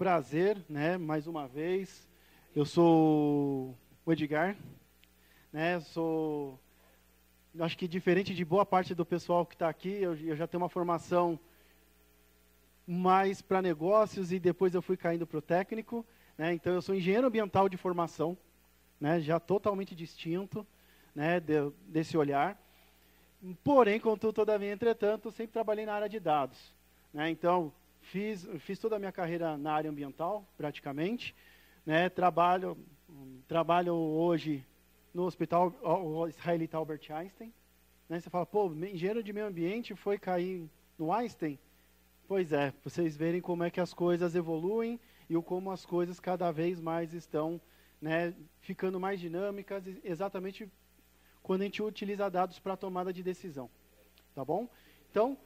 prazer, né, mais uma vez. Eu sou o Edgar, né, acho que diferente de boa parte do pessoal que está aqui, eu já tenho uma formação mais para negócios e depois eu fui caindo para o técnico, né, então eu sou engenheiro ambiental de formação, né, já totalmente distinto, né, desse olhar. Porém, contudo, todavia, entretanto, sempre trabalhei na área de dados, né, então fiz toda a minha carreira na área ambiental, praticamente, né, trabalho hoje no Hospital Israelita Albert Einstein, né, você fala, pô, engenheiro de meio ambiente foi cair no Einstein? Pois é, pra vocês verem como é que as coisas evoluem e como as coisas cada vez mais estão, né, ficando mais dinâmicas, exatamente quando a gente utiliza dados para tomada de decisão, tá bom? Então,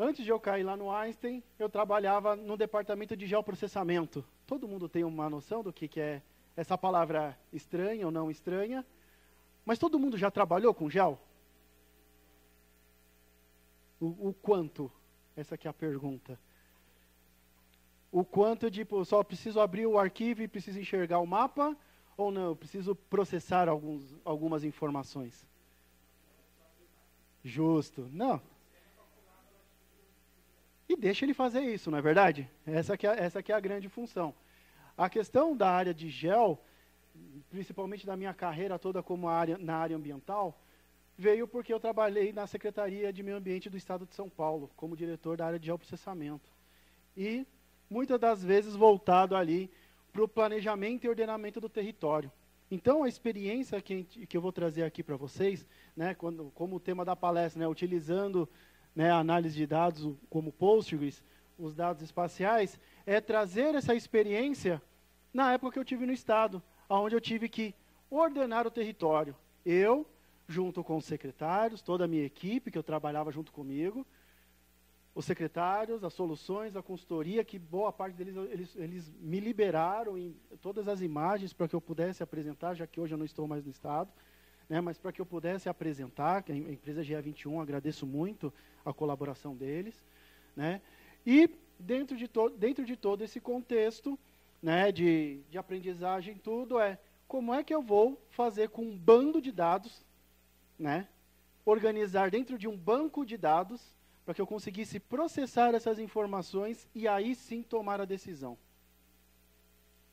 antes de eu cair lá no Einstein, eu trabalhava no departamento de geoprocessamento. Todo mundo tem uma noção do que é essa palavra estranha ou não estranha, mas todo mundo já trabalhou com gel? O quanto? Essa aqui é a pergunta. O quanto, tipo, só preciso abrir o arquivo e preciso enxergar o mapa, ou não, eu preciso processar algumas informações? Justo. Não. E deixa ele fazer isso, não é verdade? Essa que é a grande função. A questão da área de gel, principalmente da minha carreira toda na área ambiental, veio porque eu trabalhei na Secretaria de Meio Ambiente do Estado de São Paulo, como diretor da área de geoprocessamento. E, muitas das vezes, voltado ali para o planejamento e ordenamento do território. Então, a experiência que eu vou trazer aqui para vocês, né, como o tema da palestra, né, utilizando, né, a análise de dados como Postgres, os dados espaciais, é trazer essa experiência na época que eu tive no Estado, onde eu tive que ordenar o território. Eu, junto com os secretários, toda a minha equipe, que eu trabalhava junto comigo, os secretários, as soluções, a consultoria, que boa parte deles, eles me liberaram em todas as imagens para que eu pudesse apresentar, já que hoje eu não estou mais no Estado, né, mas para que eu pudesse apresentar, a empresa GE21, agradeço muito a colaboração deles, né, e dentro de todo esse contexto, né, de aprendizagem, tudo como é que eu vou fazer com um bando de dados, né, organizar dentro de um banco de dados, para que eu conseguisse processar essas informações e aí sim tomar a decisão.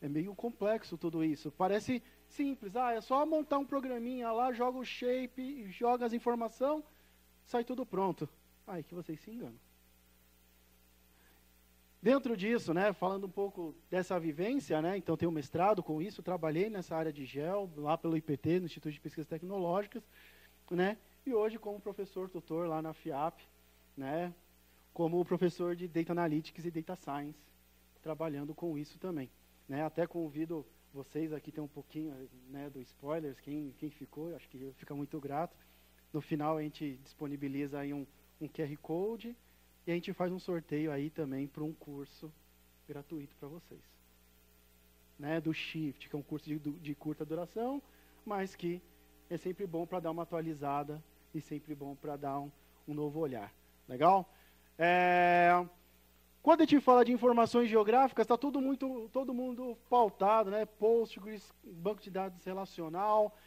É meio complexo tudo isso. Parece simples. É só montar um programinha lá, joga o shape, joga as informações, sai tudo pronto. Aí que vocês se enganam. Dentro disso, né, falando um pouco dessa vivência, né, então tenho um mestrado com isso, trabalhei nessa área de gel, lá pelo IPT, no Instituto de Pesquisas Tecnológicas, né, e hoje como professor tutor lá na FIAP, né, como professor de Data Analytics e Data Science, trabalhando com isso também. Né, até convido vocês aqui, tem um pouquinho, né, do spoilers, quem ficou, acho que fica muito grato. No final a gente disponibiliza aí um QR Code e a gente faz um sorteio aí também para um curso gratuito para vocês. Né, do Shift, que é um curso de curta duração, mas que é sempre bom para dar uma atualizada e sempre bom para dar um novo olhar. Legal? Quando a gente fala de informações geográficas, está todo mundo pautado, né? Postgres, banco de dados relacional,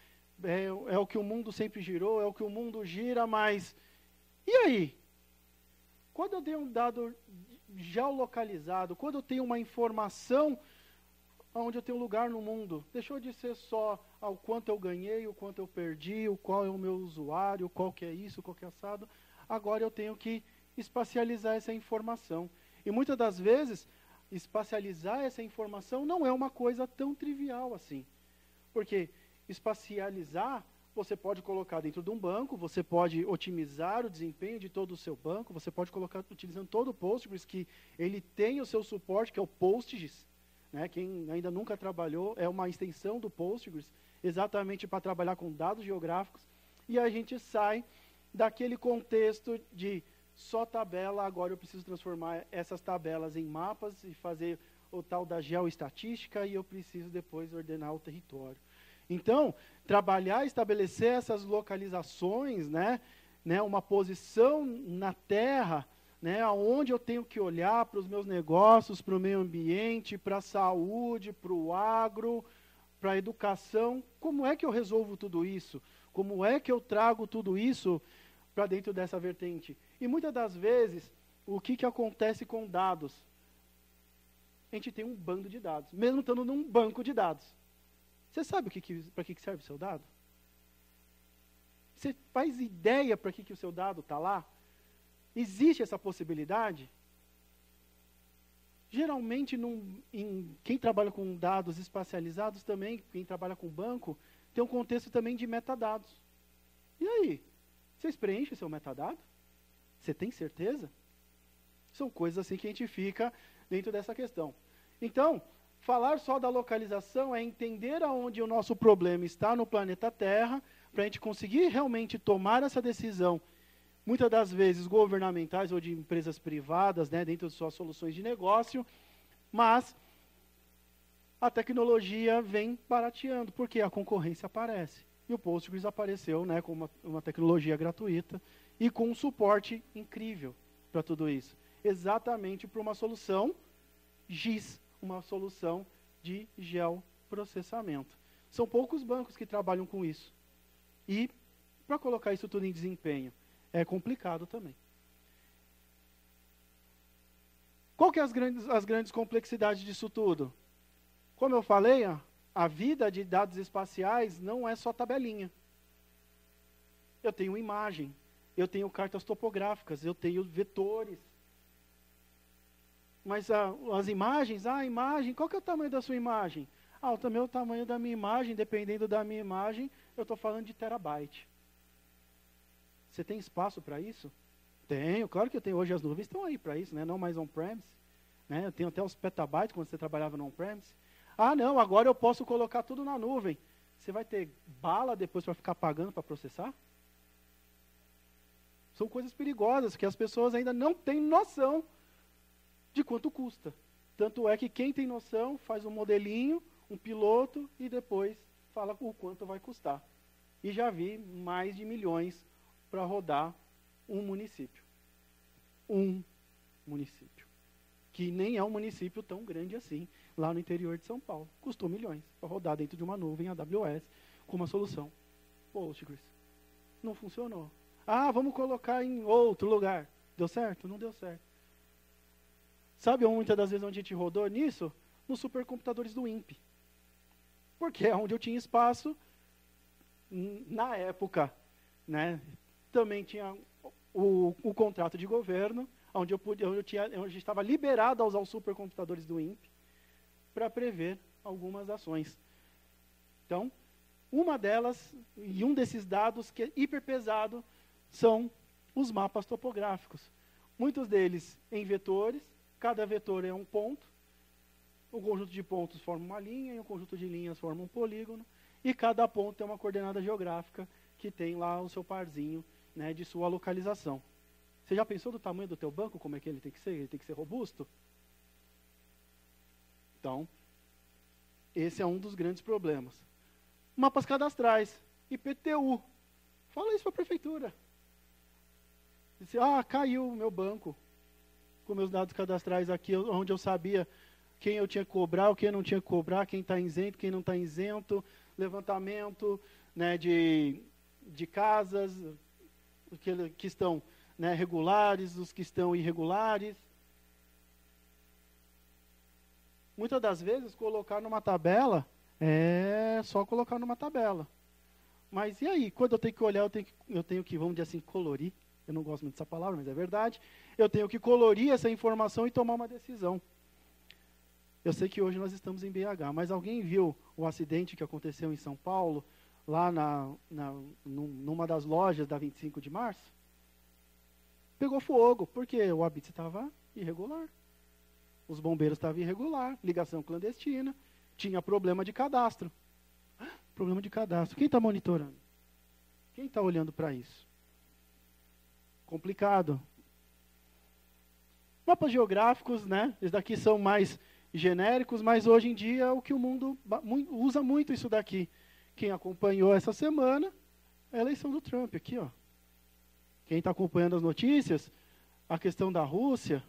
é o que o mundo sempre girou, é o que o mundo gira, mas e aí? Quando eu tenho um dado geolocalizado, quando eu tenho uma informação onde eu tenho lugar no mundo, deixou de ser só o quanto eu ganhei, o quanto eu perdi, qual é o meu usuário, qual que é isso, qual que é assado. Agora eu tenho que espacializar essa informação. E muitas das vezes, espacializar essa informação não é uma coisa tão trivial assim. Porque espacializar, você pode colocar dentro de um banco, você pode otimizar o desempenho de todo o seu banco, você pode colocar utilizando todo o Postgres, que ele tem o seu suporte, que é o Postgres. Né? Quem ainda nunca trabalhou, é uma extensão do Postgres, exatamente para trabalhar com dados geográficos. E a gente sai daquele contexto de só tabela, agora eu preciso transformar essas tabelas em mapas e fazer o tal da geoestatística e eu preciso depois ordenar o território. Então, trabalhar, estabelecer essas localizações, né, uma posição na Terra, né, aonde eu tenho que olhar para os meus negócios, para o meio ambiente, para a saúde, para o agro, para a educação. Como é que eu resolvo tudo isso? Como é que eu trago tudo isso para dentro dessa vertente? E muitas das vezes, o que acontece com dados? A gente tem um bando de dados, mesmo estando num banco de dados. Você sabe para que serve o seu dado? Você faz ideia para que o seu dado está lá? Existe essa possibilidade? Geralmente, quem trabalha com dados espacializados também, quem trabalha com banco, tem um contexto também de metadados. E aí? Vocês preenchem seu metadado? Você tem certeza? São coisas assim que a gente fica dentro dessa questão. Então, falar só da localização é entender aonde o nosso problema está no planeta Terra, para a gente conseguir realmente tomar essa decisão, muitas das vezes governamentais ou de empresas privadas, né, dentro de suas soluções de negócio, mas a tecnologia vem barateando, porque a concorrência aparece. E o Postgres apareceu, né, com uma tecnologia gratuita e com um suporte incrível para tudo isso. Exatamente para uma solução GIS, uma solução de geoprocessamento. São poucos bancos que trabalham com isso. E, para colocar isso tudo em desempenho, é complicado também. Qual que é as grandes complexidades disso tudo? Como eu falei, a vida de dados espaciais não é só tabelinha. Eu tenho imagem, eu tenho cartas topográficas, eu tenho vetores. Mas as imagens, qual que é o tamanho da sua imagem? O tamanho da minha imagem, dependendo da minha imagem, eu estou falando de terabyte. Você tem espaço para isso? Tenho, claro que eu tenho. Hoje as nuvens estão aí para isso, né? Não mais on-premise. Né? Eu tenho até os petabytes quando você trabalhava no on-premise. Não, agora eu posso colocar tudo na nuvem. Você vai ter bala depois para ficar pagando para processar? São coisas perigosas que as pessoas ainda não têm noção de quanto custa. Tanto é que quem tem noção faz um modelinho, um piloto e depois fala o quanto vai custar. E já vi mais de milhões para rodar um município. Um município. Que nem é um município tão grande assim, lá no interior de São Paulo. Custou milhões para rodar dentro de uma nuvem AWS com uma solução Postgres. Não funcionou. Vamos colocar em outro lugar. Deu certo? Não deu certo. Sabe muitas das vezes onde a gente rodou nisso? Nos supercomputadores do INPE. Porque é onde eu tinha espaço, na época, né? Também tinha o contrato de governo, onde eu estava liberado a usar os supercomputadores do INPE para prever algumas ações. Então, uma delas, e um desses dados que é hiper pesado, são os mapas topográficos. Muitos deles em vetores, cada vetor é um ponto, um conjunto de pontos forma uma linha, e um conjunto de linhas forma um polígono, e cada ponto tem uma coordenada geográfica que tem lá o seu parzinho, né, de sua localização. Você já pensou do tamanho do teu banco, como é que ele tem que ser? Ele tem que ser robusto? Então, esse é um dos grandes problemas. Mapas cadastrais, IPTU. Fala isso para a prefeitura. Diz, caiu o meu banco, com meus dados cadastrais aqui, onde eu sabia quem eu tinha que cobrar, o que eu não tinha que cobrar, quem está isento, quem não está isento, levantamento, né, de casas, que estão, né, regulares, os que estão irregulares. Muitas das vezes, colocar numa tabela é só colocar numa tabela. Mas e aí? Quando eu tenho que olhar, eu tenho que, vamos dizer assim, colorir. Eu não gosto muito dessa palavra, mas é verdade. Eu tenho que colorir essa informação e tomar uma decisão. Eu sei que hoje nós estamos em BH, mas alguém viu o acidente que aconteceu em São Paulo, lá numa das lojas da 25 de março? Pegou fogo, porque o habite estava irregular. Os bombeiros estavam irregular, ligação clandestina, tinha problema de cadastro. Problema de cadastro. Quem está monitorando? Quem está olhando para isso? Complicado. Mapas geográficos, né? Esses daqui são mais genéricos, mas hoje em dia é o que o mundo usa muito isso daqui. Quem acompanhou essa semana é a eleição do Trump aqui, ó. Quem está acompanhando as notícias, a questão da Rússia,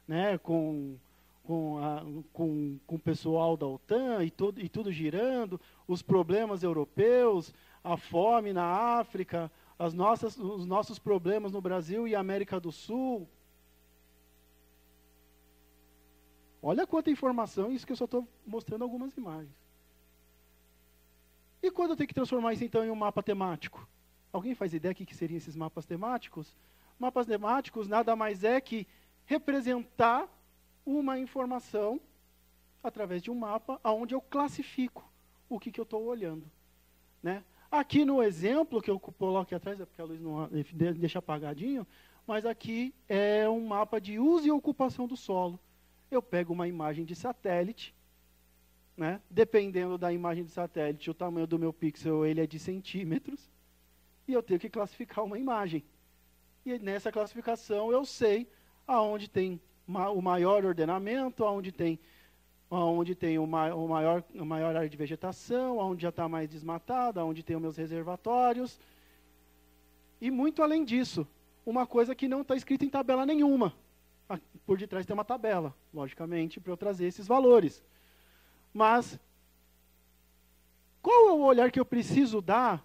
né, com o pessoal da OTAN e tudo girando, os problemas europeus, a fome na África, os nossos problemas no Brasil e América do Sul. Olha quanta informação, isso que eu só estou mostrando algumas imagens. E quando eu tenho que transformar isso então em um mapa temático? Alguém faz ideia do que seriam esses mapas temáticos? Mapas temáticos nada mais é que representar uma informação através de um mapa onde eu classifico o que eu estou olhando. Né? Aqui no exemplo que eu coloquei atrás, é porque a luz não deixa apagadinho, mas aqui é um mapa de uso e ocupação do solo. Eu pego uma imagem de satélite, né? Dependendo da imagem de satélite, o tamanho do meu pixel ele é de centímetros, e eu tenho que classificar uma imagem. E nessa classificação eu sei aonde tem o maior ordenamento, aonde tem o maior área de vegetação, aonde já está mais desmatado, aonde tem os meus reservatórios. E muito além disso, uma coisa que não está escrita em tabela nenhuma. Por detrás tem uma tabela, logicamente, para eu trazer esses valores. Mas, qual é o olhar que eu preciso dar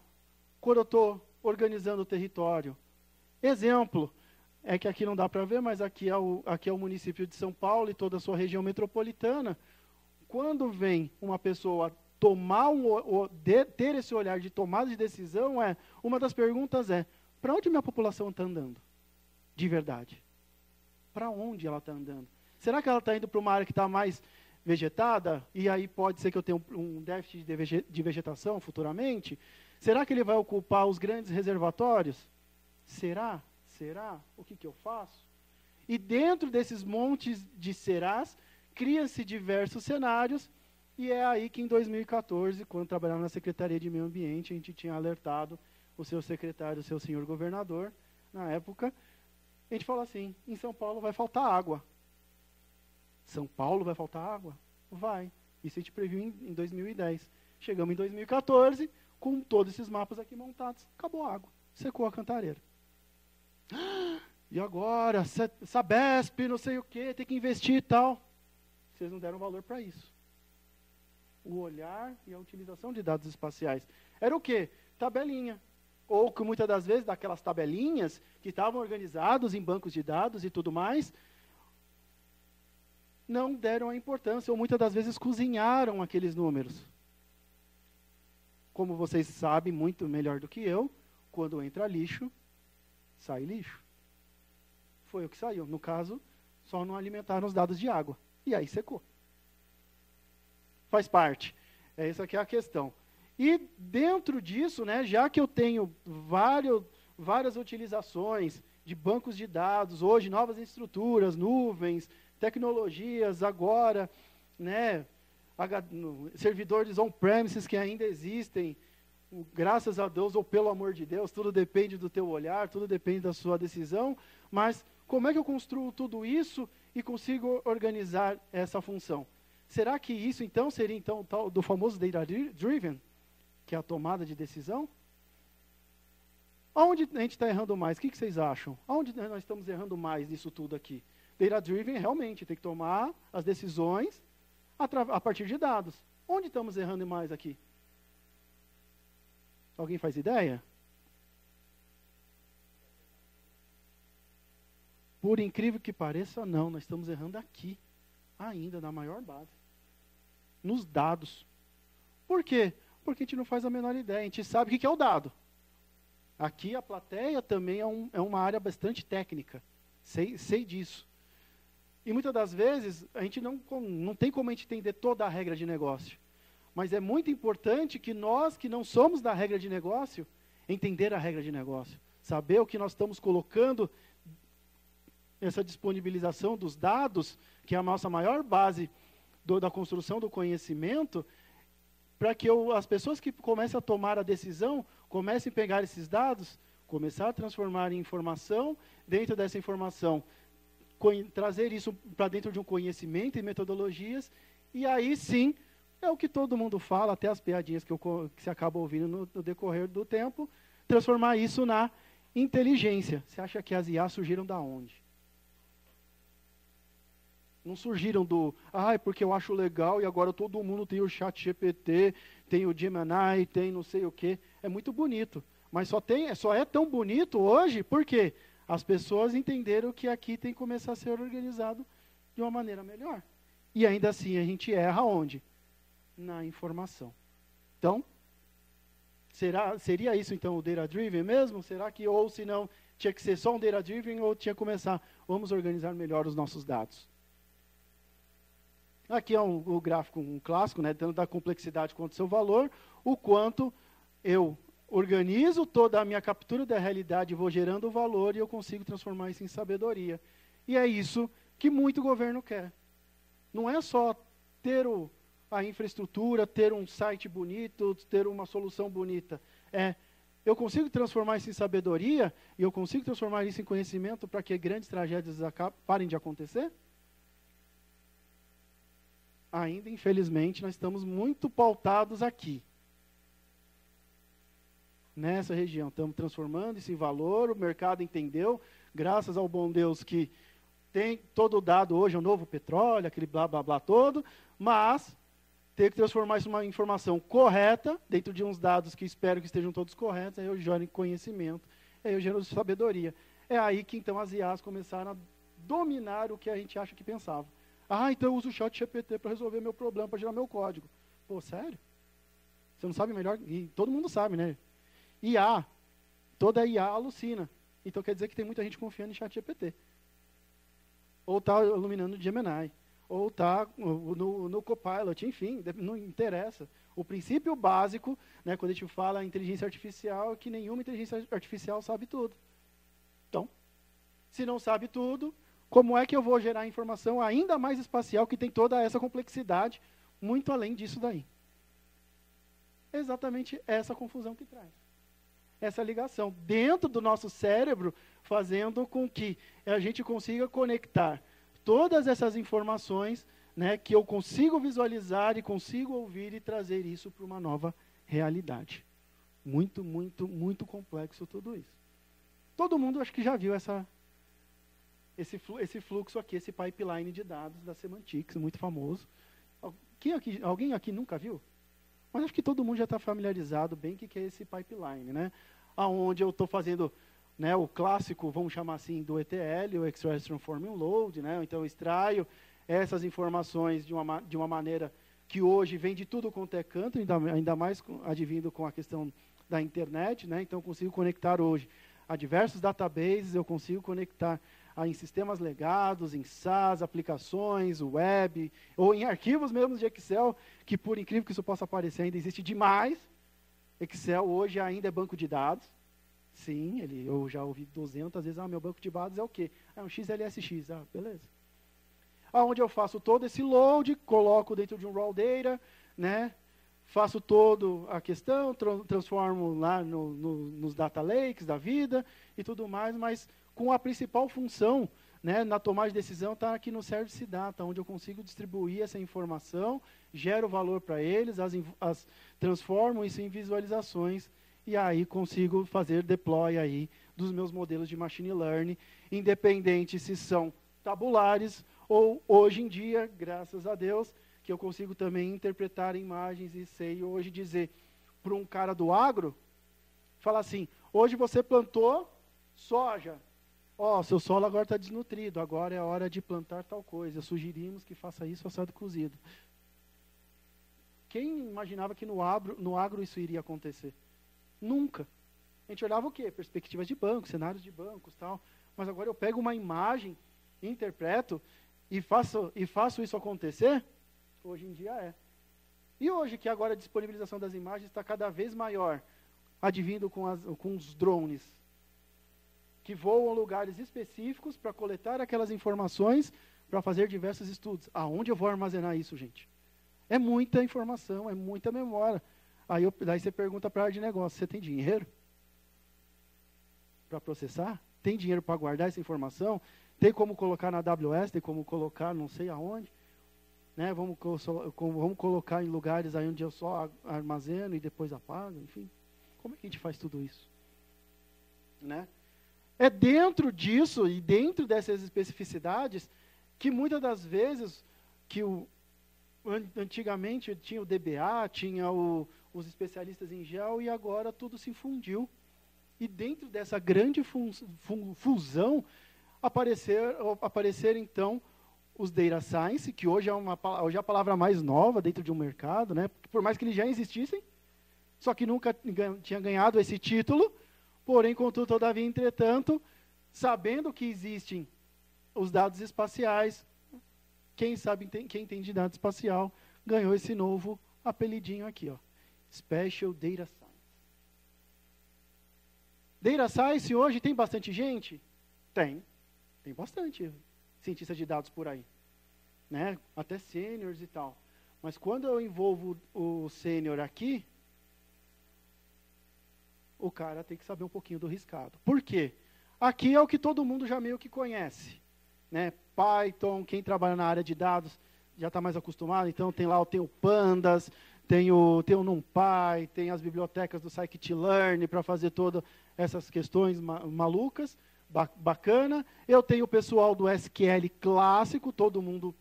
quando eu estou organizando o território? Exemplo, é que aqui não dá para ver, mas aqui é o município de São Paulo e toda a sua região metropolitana. Quando vem uma pessoa ter esse olhar de tomada de decisão, uma das perguntas é, para onde minha população está andando? De verdade. Para onde ela está andando? Será que ela está indo para uma área que está mais vegetada? E aí pode ser que eu tenha um déficit de vegetação futuramente? Será que ele vai ocupar os grandes reservatórios? Será? Será? O que eu faço? E dentro desses montes de serás, cria-se diversos cenários, e é aí que em 2014, quando trabalhava na Secretaria de Meio Ambiente, a gente tinha alertado o seu secretário, o seu senhor governador, na época, a gente falou assim, em São Paulo vai faltar água. São Paulo vai faltar água? Vai. Isso a gente previu em 2010. Chegamos em 2014, com todos esses mapas aqui montados, acabou a água, secou a cantareira. E agora, Sabesp, não sei o quê, tem que investir e tal. Vocês não deram valor para isso. O olhar e a utilização de dados espaciais. Era o quê? Tabelinha. Ou que muitas das vezes, daquelas tabelinhas que estavam organizados em bancos de dados e tudo mais, não deram a importância, ou muitas das vezes cozinharam aqueles números. Como vocês sabem muito melhor do que eu, quando entra lixo, sai lixo. Foi o que saiu. No caso, só não alimentaram os dados de água. E aí secou. Faz parte. Essa aqui é a questão. E dentro disso, né, já que eu tenho várias utilizações de bancos de dados, hoje novas estruturas, nuvens, tecnologias, agora, né, servidores on-premises que ainda existem, graças a Deus ou pelo amor de Deus, tudo depende do teu olhar, tudo depende da sua decisão, mas como é que eu construo tudo isso e consigo organizar essa função? Será que isso então seria então tal do famoso data-driven, que é a tomada de decisão? Aonde a gente está errando mais? O que vocês acham? Aonde nós estamos errando mais nisso tudo aqui? Data-driven realmente tem que tomar as decisões a partir de dados. Onde estamos errando mais aqui? Alguém faz ideia? Por incrível que pareça, não. Nós estamos errando aqui, ainda, na maior base. Nos dados. Por quê? Porque a gente não faz a menor ideia. A gente sabe o que é o dado. Aqui a plateia também é uma área bastante técnica. Sei disso. E muitas das vezes, a gente não tem como a gente entender toda a regra de negócio. Mas é muito importante que nós, que não somos da regra de negócio, entender a regra de negócio. Saber o que nós estamos colocando, essa disponibilização dos dados, que é a nossa maior base da construção do conhecimento, para que as pessoas que comecem a tomar a decisão, comecem a pegar esses dados, começar a transformar em informação, dentro dessa informação, trazer isso para dentro de um conhecimento e metodologias, e aí sim, é o que todo mundo fala, até as piadinhas que você acaba ouvindo no decorrer do tempo, transformar isso na inteligência. Você acha que as IA surgiram da onde? Não surgiram porque eu acho legal e agora todo mundo tem o ChatGPT, tem o Gemini, tem não sei o quê. É muito bonito. Mas só é tão bonito hoje porque as pessoas entenderam que aqui tem que começar a ser organizado de uma maneira melhor. E ainda assim a gente erra onde? Na informação. Então, seria isso então o Data Driven mesmo? Será que, ou se não, tinha que ser só um Data Driven ou tinha que começar, vamos organizar melhor os nossos dados? Aqui é o gráfico clássico, né, tanto da complexidade quanto do seu valor, o quanto eu organizo toda a minha captura da realidade, vou gerando o valor e eu consigo transformar isso em sabedoria. E é isso que muito governo quer. Não é só ter a infraestrutura, ter um site bonito, ter uma solução bonita. Eu consigo transformar isso em sabedoria e eu consigo transformar isso em conhecimento para que grandes tragédias parem de acontecer? Ainda, infelizmente, nós estamos muito pautados aqui. Nessa região, estamos transformando isso em valor, o mercado entendeu, graças ao bom Deus que tem todo o dado hoje, é o novo petróleo, aquele blá, blá, blá todo, mas ter que transformar isso numa informação correta, dentro de uns dados que espero que estejam todos corretos, aí eu gero conhecimento, aí eu gero sabedoria. É aí que então as IAs começaram a dominar o que a gente acha que pensava. Então eu uso o ChatGPT para resolver meu problema, para gerar meu código. Pô, sério? Você não sabe melhor? E todo mundo sabe, né? IA, toda IA alucina. Então quer dizer que tem muita gente confiando em ChatGPT. Ou está iluminando o Gemini. Ou está no Copilot, enfim, não interessa. O princípio básico, né, quando a gente fala em inteligência artificial, é que nenhuma inteligência artificial sabe tudo. Então, se não sabe tudo, como é que eu vou gerar informação ainda mais espacial, que tem toda essa complexidade, muito além disso daí? É exatamente essa confusão que traz. Essa ligação dentro do nosso cérebro, fazendo com que a gente consiga conectar todas essas informações, né, que eu consigo visualizar e consigo ouvir e trazer isso para uma nova realidade. Muito, muito, muito complexo tudo isso. Todo mundo acho que já viu esse fluxo aqui, esse pipeline de dados da Semantics, muito famoso. Alguém aqui nunca viu? Mas acho que todo mundo já está familiarizado bem o que é esse pipeline, né? Onde eu estou fazendo, né, o clássico, vamos chamar assim, do ETL, o Extract, Transform and Load, né? Então eu extraio essas informações de uma maneira que hoje vem de tudo quanto é canto, ainda mais advindo com a questão da internet, né? Então eu consigo conectar hoje a diversos databases, eu consigo conectar em sistemas legados, em SaaS, aplicações, web, ou em arquivos mesmo de Excel, que por incrível que isso possa parecer, ainda existe demais. Excel hoje ainda é banco de dados. Sim, eu já ouvi 200 vezes, meu banco de dados é o quê? É um XLSX, beleza. Onde eu faço todo esse load, coloco dentro de um raw data, né? Faço toda a questão, transformo lá nos data lakes da vida e tudo mais, mas com a principal função, né, na tomada de decisão, está aqui no Service Data, onde eu consigo distribuir essa informação, gero valor para eles, transformo isso em visualizações, e aí consigo fazer deploy aí dos meus modelos de machine learning, independente se são tabulares, ou hoje em dia, graças a Deus, que eu consigo também interpretar imagens e sei hoje dizer para um cara do agro, falar assim, hoje você plantou soja, seu solo agora está desnutrido, agora é a hora de plantar tal coisa, sugerimos que faça isso assado cozido. Quem imaginava que no agro isso iria acontecer? Nunca. A gente olhava o quê? Perspectivas de banco, cenários de bancos, tal, mas agora eu pego uma imagem, interpreto e faço isso acontecer? Hoje em dia é. E hoje que agora a disponibilização das imagens está cada vez maior, advindo com os drones, que voam a lugares específicos para coletar aquelas informações, para fazer diversos estudos. Aonde eu vou armazenar isso, gente? É muita informação, é muita memória. Daí você pergunta para a área de negócio, você tem dinheiro para processar? Tem dinheiro para guardar essa informação? Tem como colocar na AWS? Tem como colocar não sei aonde? Né? Vamos colocar em lugares aí onde eu só armazeno e depois apago, enfim. Como é que a gente faz tudo isso? Né? É dentro disso e dentro dessas especificidades que muitas das vezes, antigamente tinha o DBA, tinha os especialistas em gel, e agora tudo se fundiu. E dentro dessa grande fusão, apareceram então os data science, que hoje é a palavra mais nova dentro de um mercado, né? Por mais que eles já existissem, só que nunca tinha ganhado esse título, porém, contudo, todavia, entretanto, sabendo que existem os dados espaciais, quem entende de dado espacial, ganhou esse novo apelidinho aqui, ó, Special Data Science. Data Science hoje tem bastante gente? Tem bastante cientista de dados por aí, né? Até sêniores e tal. Mas quando eu envolvo o sênior aqui, o cara tem que saber um pouquinho do riscado. Por quê? Aqui é o que todo mundo já meio que conhece, né? Python, quem trabalha na área de dados já está mais acostumado, então tem o Pandas, tem o NumPy, tem as bibliotecas do Scikit-learn para fazer todas essas questões malucas, bacana. Eu tenho o pessoal do SQL clássico, todo mundo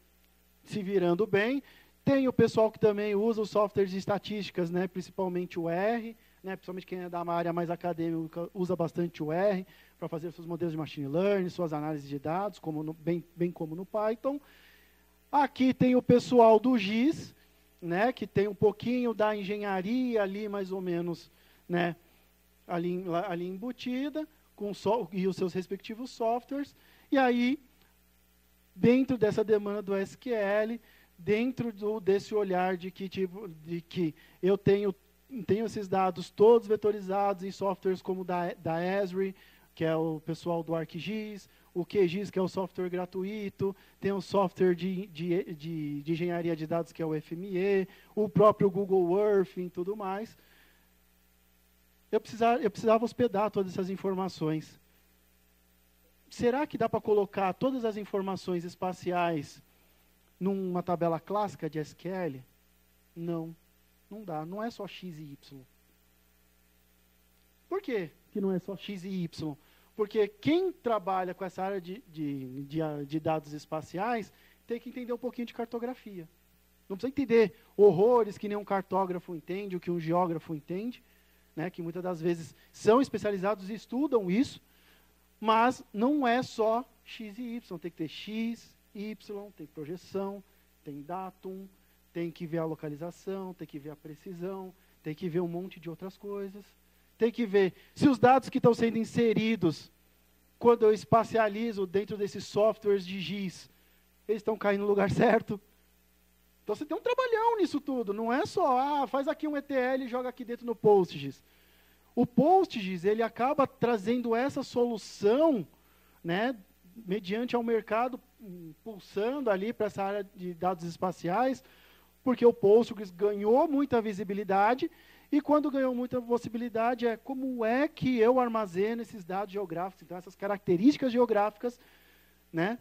se virando bem. Tem o pessoal que também usa os softwares de estatísticas, né, principalmente o R, né, principalmente quem é da área mais acadêmica usa bastante o R para fazer seus modelos de machine learning, suas análises de dados, bem como no Python. Aqui tem o pessoal do GIS, né, que tem um pouquinho da engenharia ali, mais ou menos, né, ali embutida, e os seus respectivos softwares. E aí, dentro dessa demanda do SQL, dentro desse olhar de que eu tenho esses dados todos vetorizados em softwares como da Esri, que é o pessoal do ArcGIS, o QGIS, que é o software gratuito, tem um software de engenharia de dados, que é o FME, o próprio Google Earth e tudo mais. Eu precisava hospedar todas essas informações. Será que dá para colocar todas as informações espaciais numa tabela clássica de SQL? Não dá. Não é só X e Y. Por quê que não é só X e Y? Porque quem trabalha com essa área de dados espaciais tem que entender um pouquinho de cartografia. Não precisa entender horrores que nem um cartógrafo entende, o que um geógrafo entende, né, que muitas das vezes são especializados e estudam isso, mas não é só X e Y. Tem que ter X, Y, tem projeção, tem datum, tem que ver a localização, tem que ver a precisão, tem que ver um monte de outras coisas. Tem que ver se os dados que estão sendo inseridos, quando eu espacializo dentro desses softwares de GIS, eles estão caindo no lugar certo. Então você tem um trabalhão nisso tudo. Não é só, faz aqui um ETL e joga aqui dentro no PostGIS. O PostGIS, ele acaba trazendo essa solução, né, mediante ao mercado, pulsando ali para essa área de dados espaciais, porque o PostGIS ganhou muita visibilidade. E quando ganhou muita possibilidade, como é que eu armazeno esses dados geográficos, então essas características geográficas, né,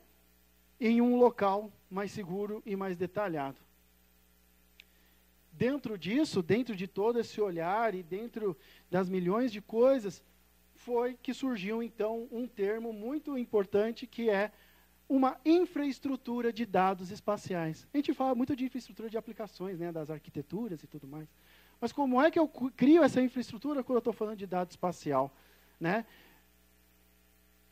em um local mais seguro e mais detalhado. Dentro disso, dentro de todo esse olhar e dentro das milhões de coisas, foi que surgiu então um termo muito importante, que é uma infraestrutura de dados espaciais. A gente fala muito de infraestrutura de aplicações, né, das arquiteturas e tudo mais. Mas como é que eu crio essa infraestrutura quando eu estou falando de dado espacial, né?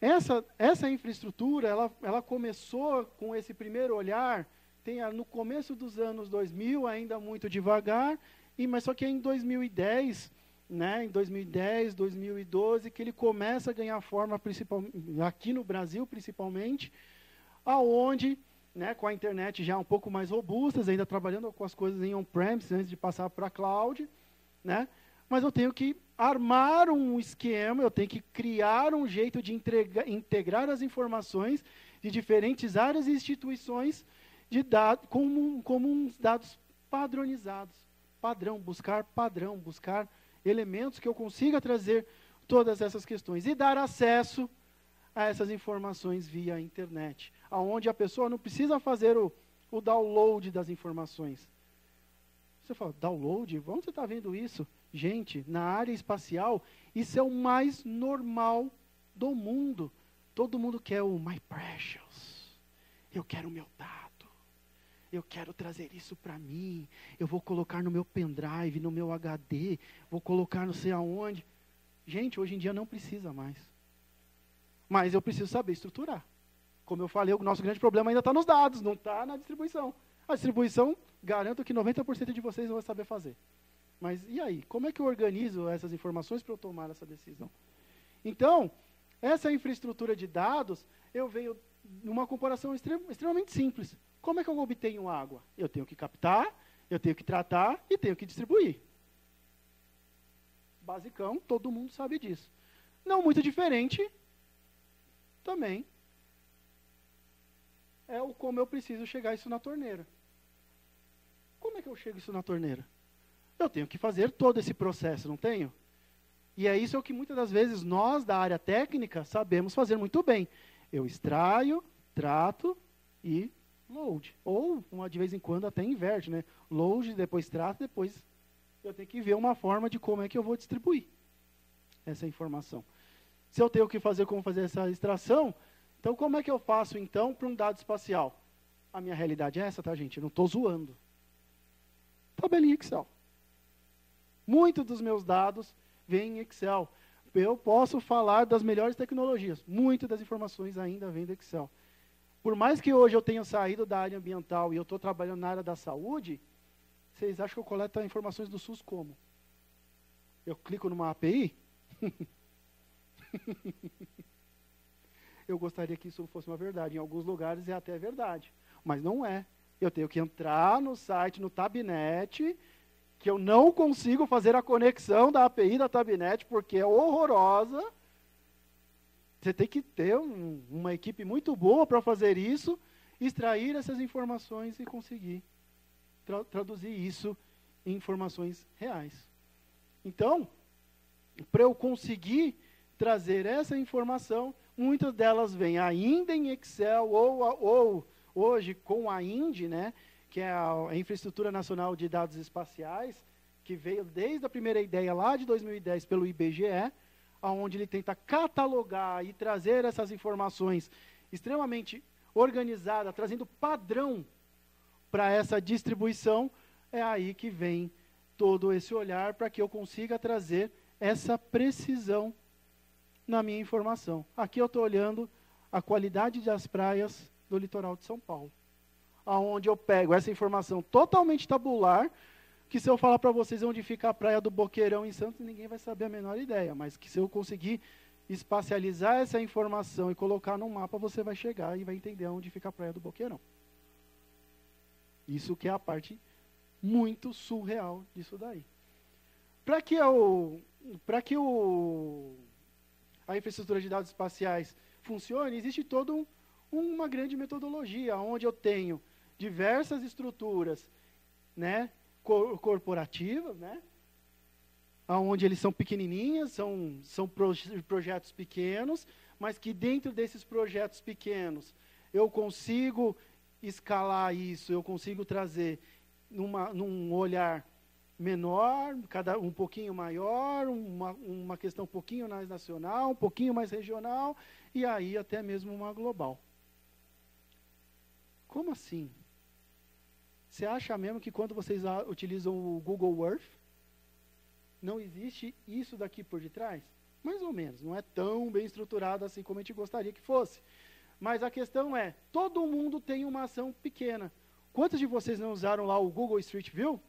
Essa infraestrutura, ela começou com esse primeiro olhar, no começo dos anos 2000, ainda muito devagar, mas só que em 2010, né, em 2010, 2012, que ele começa a ganhar forma, aqui no Brasil principalmente, aonde, né, com a internet já um pouco mais robustas, ainda trabalhando com as coisas em on-premise, antes de passar para a cloud, né, mas eu tenho que armar um esquema, eu tenho que criar um jeito de integrar as informações de diferentes áreas e instituições de dados, como uns dados padronizados. Buscar elementos que eu consiga trazer todas essas questões e dar acesso a essas informações via internet, onde a pessoa não precisa fazer o download das informações. Você fala, download? Onde você está vendo isso? Gente, na área espacial, isso é o mais normal do mundo. Todo mundo quer o My Precious. Eu quero o meu dado. Eu quero trazer isso para mim. Eu vou colocar no meu pendrive, no meu HD. Vou colocar não sei aonde. Gente, hoje em dia não precisa mais. Mas eu preciso saber estruturar. Como eu falei, o nosso grande problema ainda está nos dados, não está na distribuição. A distribuição, garanto que 90% de vocês vão saber fazer. Mas e aí? Como é que eu organizo essas informações para eu tomar essa decisão? Então, essa infraestrutura de dados, eu venho numa comparação extremamente simples. Como é que eu obtenho água? Eu tenho que captar, eu tenho que tratar e tenho que distribuir. Basicão, todo mundo sabe disso. Não muito diferente, também, é o como eu preciso chegar isso na torneira. Como é que eu chego isso na torneira? Eu tenho que fazer todo esse processo, não tenho? E é isso que muitas das vezes nós, da área técnica, sabemos fazer muito bem. Eu extraio, trato e load. Ou, de vez em quando, até inverte, né? Load, depois trato, depois eu tenho que ver uma forma de como é que eu vou distribuir essa informação. Se eu tenho que fazer como fazer essa extração, então como é que eu faço, então, para um dado espacial? A minha realidade é essa, tá, gente? Eu não estou zoando. Tabelinha Excel. Muitos dos meus dados vêm em Excel. Eu posso falar das melhores tecnologias. Muitas das informações ainda vêm do Excel. Por mais que hoje eu tenha saído da área ambiental e eu estou trabalhando na área da saúde, vocês acham que eu coleto informações do SUS como? Eu clico numa API? Eu gostaria que isso fosse uma verdade. Em alguns lugares é até verdade, mas não é. Eu tenho que entrar no site, no Tabnet, que eu não consigo fazer a conexão da API da Tabnet, porque é horrorosa. Você tem que ter uma equipe muito boa para fazer isso, extrair essas informações e conseguir traduzir isso em informações reais. Então, para eu conseguir trazer essa informação, muitas delas vêm ainda em Excel ou hoje com a INDE, né, que é a Infraestrutura Nacional de Dados Espaciais, que veio desde a primeira ideia lá de 2010 pelo IBGE, onde ele tenta catalogar e trazer essas informações extremamente organizadas, trazendo padrão para essa distribuição. É aí que vem todo esse olhar para que eu consiga trazer essa precisão na minha informação. Aqui eu estou olhando a qualidade das praias do litoral de São Paulo, aonde eu pego essa informação totalmente tabular, que se eu falar para vocês onde fica a praia do Boqueirão em Santos, ninguém vai saber a menor ideia, mas que se eu conseguir espacializar essa informação e colocar num mapa, você vai chegar e vai entender onde fica a praia do Boqueirão. Isso que é a parte muito surreal disso daí. Para que a infraestrutura de dados espaciais funcione, existe toda uma grande metodologia, onde eu tenho diversas estruturas, né, corporativas, né, onde eles são pequenininhas, são projetos pequenos, mas que dentro desses projetos pequenos eu consigo escalar isso, eu consigo trazer num olhar menor, um pouquinho maior, uma questão um pouquinho mais nacional, um pouquinho mais regional, e aí até mesmo uma global. Como assim? Você acha mesmo que quando vocês utilizam o Google Earth, não existe isso daqui por detrás? Mais ou menos, não é tão bem estruturado assim como a gente gostaria que fosse. Mas a questão é, todo mundo tem uma ação pequena. Quantos de vocês não usaram lá o Google Street View?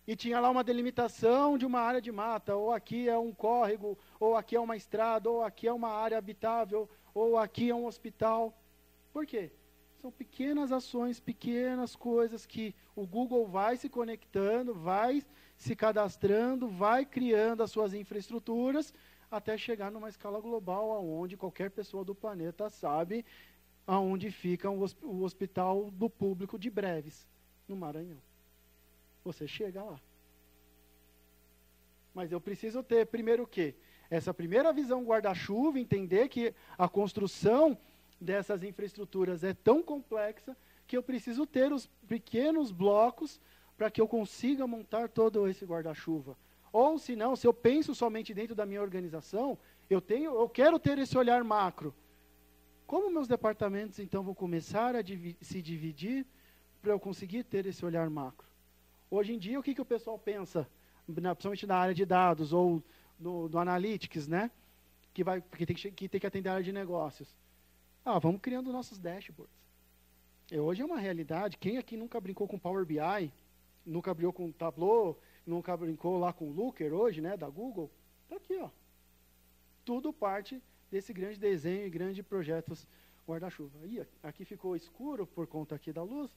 E tinha lá uma delimitação de uma área de mata, ou aqui é um córrego, ou aqui é uma estrada, ou aqui é uma área habitável, ou aqui é um hospital. Por quê? São pequenas ações, pequenas coisas que o Google vai se conectando, vai se cadastrando, vai criando as suas infraestruturas, até chegar numa escala global, onde qualquer pessoa do planeta sabe aonde fica o hospital do público de Breves, no Maranhão. Você chega lá. Mas eu preciso ter, primeiro o quê? Essa primeira visão guarda-chuva, entender que a construção dessas infraestruturas é tão complexa que eu preciso ter os pequenos blocos para que eu consiga montar todo esse guarda-chuva. Ou, se não, se eu penso somente dentro da minha organização, eu quero ter esse olhar macro. Como meus departamentos, então, vão começar a se dividir para eu conseguir ter esse olhar macro? Hoje em dia, o que o pessoal pensa, principalmente na área de dados ou no Analytics, né? Que tem que atender a área de negócios. Vamos criando nossos dashboards. Hoje é uma realidade. Quem aqui nunca brincou com Power BI, nunca brincou com Tableau, nunca brincou lá com Looker hoje, né, da Google? Está aqui, ó. Tudo parte desse grande desenho e grandes projetos guarda-chuva. Aqui ficou escuro por conta aqui da luz,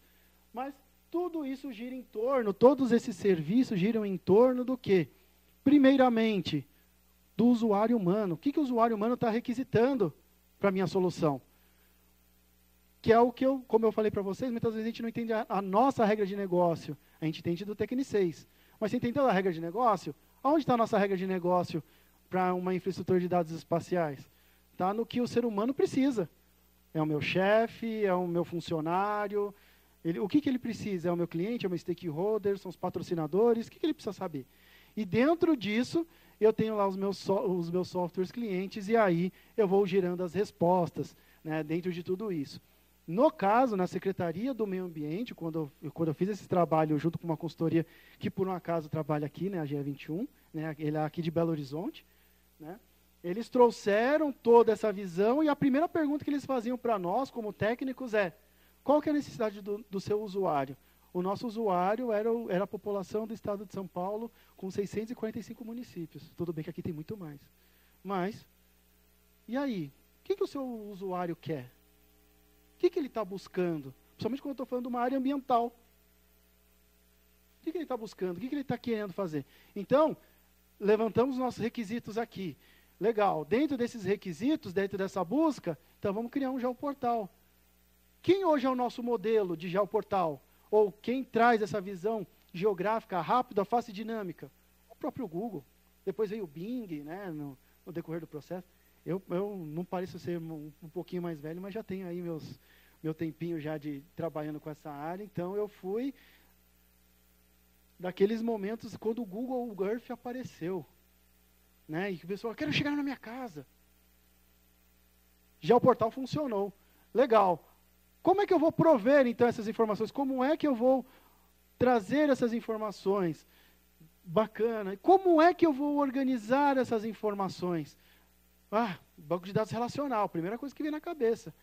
mas tudo isso gira em torno, todos esses serviços giram em torno do quê? Primeiramente, do usuário humano. O que o usuário humano está requisitando para a minha solução? Que é o que como eu falei para vocês, muitas vezes a gente não entende a nossa regra de negócio. A gente entende do Tecni 6. Mas você entendeu a regra de negócio? Aonde está a nossa regra de negócio para uma infraestrutura de dados espaciais? Está no que o ser humano precisa. É o meu chefe, é o meu funcionário. O que ele precisa? É o meu cliente, é o meu stakeholder, são os patrocinadores. O que ele precisa saber? E dentro disso, eu tenho lá os meus softwares clientes, e aí eu vou girando as respostas, né, dentro de tudo isso. No caso, na Secretaria do Meio Ambiente, quando eu fiz esse trabalho junto com uma consultoria que, por um acaso, trabalha aqui, né, a GE21, né, ele é aqui de Belo Horizonte, né, eles trouxeram toda essa visão, e a primeira pergunta que eles faziam para nós, como técnicos, é: qual que é a necessidade do seu usuário? O nosso usuário era a população do estado de São Paulo, com 645 municípios. Tudo bem que aqui tem muito mais. Mas, e aí? O que o seu usuário quer? O que ele está buscando? Principalmente quando eu estou falando de uma área ambiental. O que ele está buscando? O que ele está querendo fazer? Então, levantamos nossos requisitos aqui. Legal. Dentro desses requisitos, dentro dessa busca, então vamos criar um geoportal. Quem hoje é o nosso modelo de geoportal? Ou quem traz essa visão geográfica rápida, fácil e dinâmica? O próprio Google. Depois veio o Bing, né, no decorrer do processo. Eu não pareço ser um pouquinho mais velho, mas já tenho aí meu tempinho já de trabalhando com essa área. Então, eu fui daqueles momentos quando o Google Earth apareceu. Né, e que o pessoal, quero chegar na minha casa. Já o portal funcionou. Legal. Como é que eu vou prover, então, essas informações? Como é que eu vou trazer essas informações? Bacana. E como é que eu vou organizar essas informações? Banco de dados relacional, primeira coisa que vem na cabeça.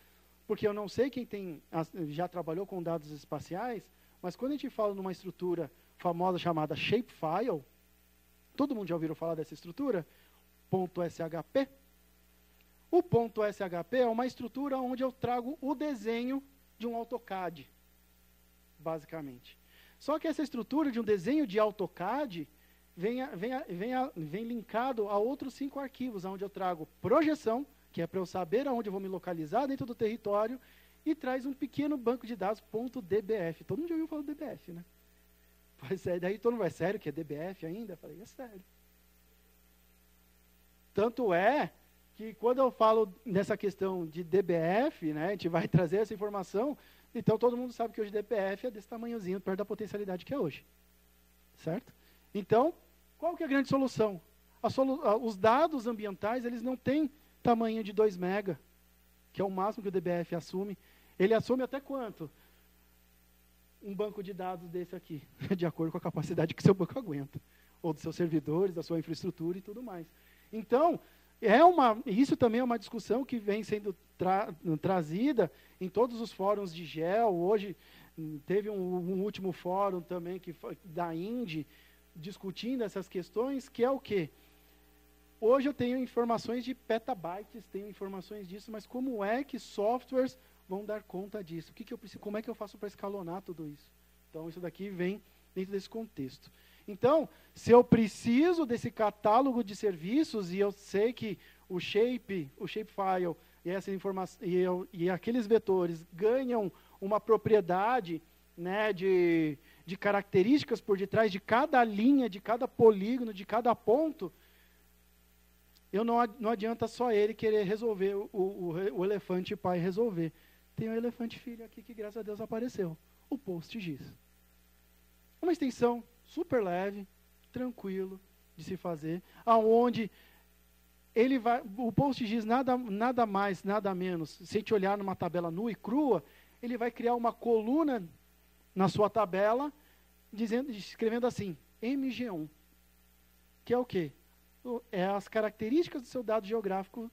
Porque eu não sei quem já trabalhou com dados espaciais, mas quando a gente fala numa estrutura famosa chamada Shapefile, todo mundo já ouviu falar dessa estrutura? .shp. O .shp é uma estrutura onde eu trago o desenho de um AutoCAD, basicamente. Só que essa estrutura de um desenho de AutoCAD vem linkado a outros 5 arquivos, onde eu trago projeção, que é para eu saber aonde eu vou me localizar dentro do território, e traz um pequeno banco de dados .dbf. Todo mundo já ouviu falar do DBF, né? Pois é, daí todo mundo vai, sério que é DBF ainda? Eu falei, é sério. Tanto é que quando eu falo nessa questão de DBF, né, a gente vai trazer essa informação, então todo mundo sabe que hoje DBF é desse tamanhozinho, perto da potencialidade que é hoje. Certo? Então, qual que é a grande solução? Os dados ambientais, eles não têm tamanho de 2 mega, que é o máximo que o DBF assume. Ele assume até quanto? Um banco de dados desse aqui, de acordo com a capacidade que seu banco aguenta, ou dos seus servidores, da sua infraestrutura e tudo mais. Então, isso também é uma discussão que vem sendo trazida em todos os fóruns de GEL. Hoje teve um último fórum também da Indy, discutindo essas questões, que é o quê? Hoje eu tenho informações de petabytes, tenho informações disso, mas como é que softwares vão dar conta disso? Como é que eu faço para escalonar tudo isso? Então, isso daqui vem dentro desse contexto. Então, se eu preciso desse catálogo de serviços, e eu sei que o shapefile e essa informação e aqueles vetores ganham uma propriedade, né, de características por detrás de cada linha, de cada polígono, de cada ponto, não adianta só ele querer resolver, o elefante pai resolver. Tem um elefante filho aqui que, graças a Deus, apareceu. O PostGIS. Uma extensão super leve, tranquilo de se fazer, aonde o PostGIS nada mais, nada menos, se a gente olhar numa tabela nua e crua, ele vai criar uma coluna na sua tabela, escrevendo assim, MG1, que é o quê? É as características do seu dado geográfico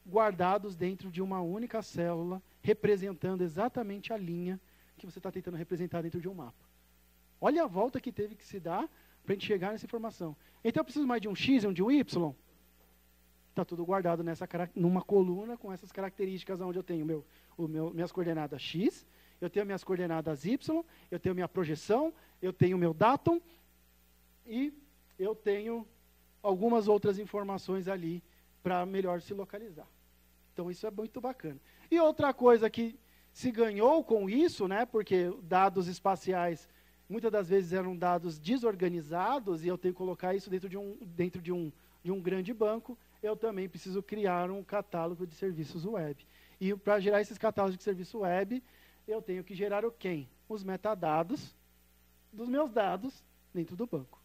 guardados dentro de uma única célula, representando exatamente a linha que você está tentando representar dentro de um mapa. Olha a volta que teve que se dar para a gente chegar nessa informação. Então, eu preciso mais de um X e de um Y? Está tudo guardado numa coluna com essas características, onde eu tenho minhas coordenadas X, eu tenho minhas coordenadas Y, eu tenho minha projeção, eu tenho meu datum e eu tenho algumas outras informações ali para melhor se localizar. Então, isso é muito bacana. E outra coisa que se ganhou com isso, né, porque dados espaciais, muitas das vezes eram dados desorganizados, e eu tenho que colocar isso dentro de um grande banco, eu também preciso criar um catálogo de serviços web. E para gerar esses catálogos de serviço web, eu tenho que gerar o quem? Os metadados dos meus dados dentro do banco.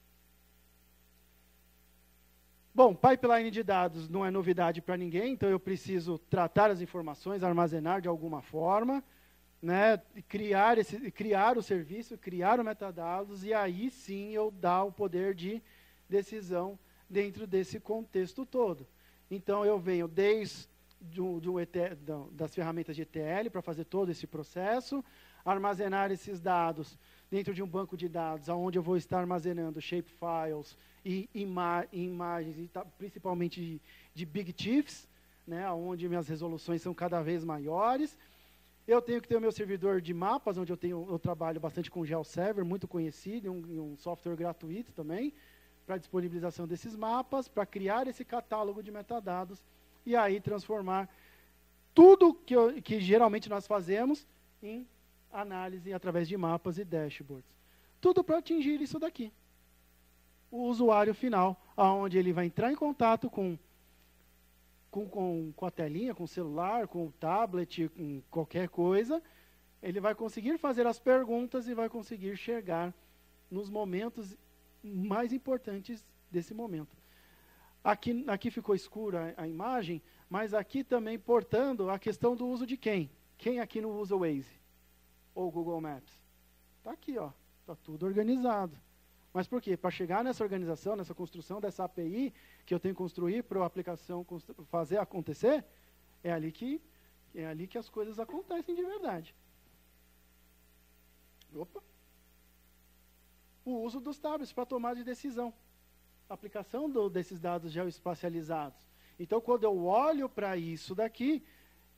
Bom, pipeline de dados não é novidade para ninguém, então eu preciso tratar as informações, armazenar de alguma forma, né, criar o serviço, criar o metadados, e aí sim eu dar o poder de decisão dentro desse contexto todo. Então, eu venho desde das ferramentas de ETL para fazer todo esse processo, armazenar esses dados dentro de um banco de dados, onde eu vou estar armazenando shapefiles e imagens, e principalmente de big TIFFs, né, onde minhas resoluções são cada vez maiores. Eu tenho que ter o meu servidor de mapas, onde eu trabalho bastante com o GeoServer, muito conhecido, e um software gratuito também, para disponibilização desses mapas, para criar esse catálogo de metadados, e aí transformar tudo que geralmente nós fazemos em análise através de mapas e dashboards. Tudo para atingir isso daqui. O usuário final, onde ele vai entrar em contato com a telinha, com o celular, com o tablet, com qualquer coisa, ele vai conseguir fazer as perguntas e vai conseguir chegar nos momentos mais importantes desse momento. Aqui ficou escura a imagem, mas aqui também portando a questão do uso de quem? Quem aqui não usa o Waze? Ou o Google Maps? Está aqui, ó, está tudo organizado. Mas por quê? Para chegar nessa organização, nessa construção dessa API, que eu tenho que construir para a aplicação fazer acontecer, é ali que as coisas acontecem de verdade. Opa! O uso dos tablets para tomar de decisão. A aplicação desses dados geoespacializados. Então, quando eu olho para isso daqui,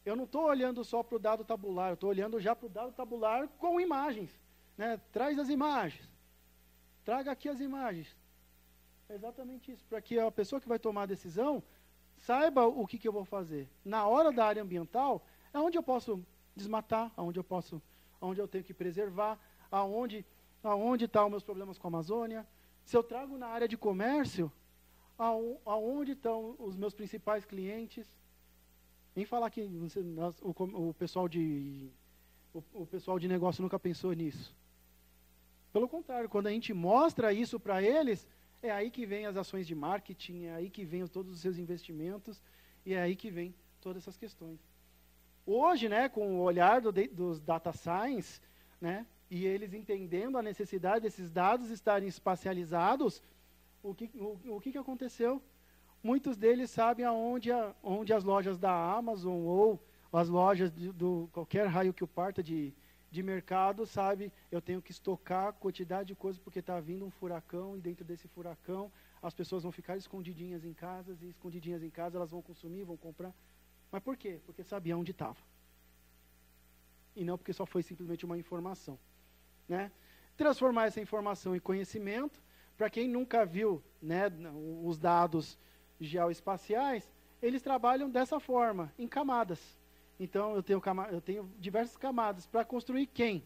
eu não estou olhando só para o dado tabular, eu estou olhando já para o dado tabular com imagens. Né? Traz as imagens. Traga aqui as imagens. É exatamente isso, para que a pessoa que vai tomar a decisão saiba o que eu vou fazer. Na hora da área ambiental, é onde eu posso desmatar, onde eu tenho que preservar, aonde estão os meus problemas com a Amazônia. Se eu trago na área de comércio, aonde estão os meus principais clientes. Nem falar que o pessoal de negócio nunca pensou nisso. Pelo contrário, quando a gente mostra isso para eles, é aí que vem as ações de marketing, é aí que vem todos os seus investimentos, e é aí que vem todas essas questões. Hoje, né, com o olhar dos data science, né, e eles entendendo a necessidade desses dados estarem espacializados, o que aconteceu? Muitos deles sabem onde as lojas da Amazon ou as lojas do qualquer raio que o parta de mercado, sabe, eu tenho que estocar quantidade de coisas porque está vindo um furacão, e dentro desse furacão as pessoas vão ficar escondidinhas em casa, e escondidinhas em casa elas vão consumir, vão comprar. Mas por quê? Porque sabia onde estava. E não porque só foi simplesmente uma informação. Né? Transformar essa informação em conhecimento, para quem nunca viu, né, os dados geoespaciais, eles trabalham dessa forma, em camadas. Então, eu tenho diversas camadas para construir quem?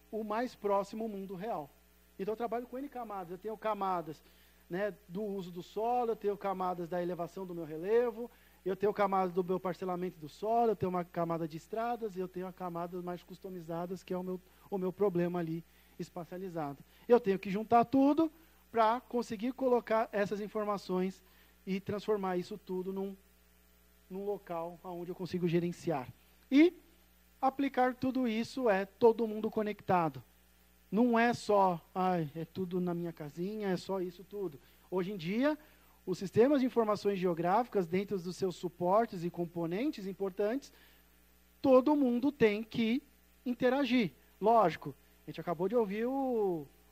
O mais próximo mundo real. Então, eu trabalho com N camadas. Eu tenho camadas, né, do uso do solo, eu tenho camadas da elevação do meu relevo, eu tenho camadas do meu parcelamento do solo, eu tenho uma camada de estradas, e eu tenho camadas mais customizadas, que é o meu problema ali espacializado. Eu tenho que juntar tudo para conseguir colocar essas informações e transformar isso tudo num local onde eu consigo gerenciar. E aplicar tudo isso é todo mundo conectado. Não é só, é tudo na minha casinha, é só isso tudo. Hoje em dia, os sistemas de informações geográficas, dentro dos seus suportes e componentes importantes, todo mundo tem que interagir. Lógico, a gente acabou de ouvir